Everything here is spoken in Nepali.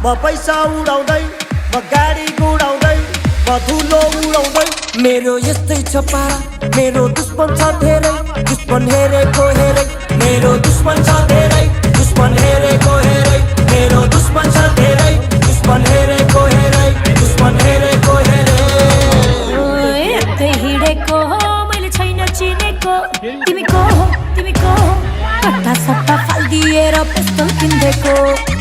म पैसा उडाउँदै म गाडी गुडाउँदै म धुलो उडाउँदै मेरो यस्तै छ पारा मेरो दुश्मन छ धेरै दुश्मन हेरेको हेरै मेरो दुश्मन छ धेरै दुश्मन हेरेको हेरै मेरो दुश्मन छ धेरै दुश्मन हेरेको हेरै दुश्मन हेरेको हेरै यतै हिँडेको हो मैले छैन चिनेको तिमी को हो कट्टा सट्टा फालिदिएर पिस्तल किन्देको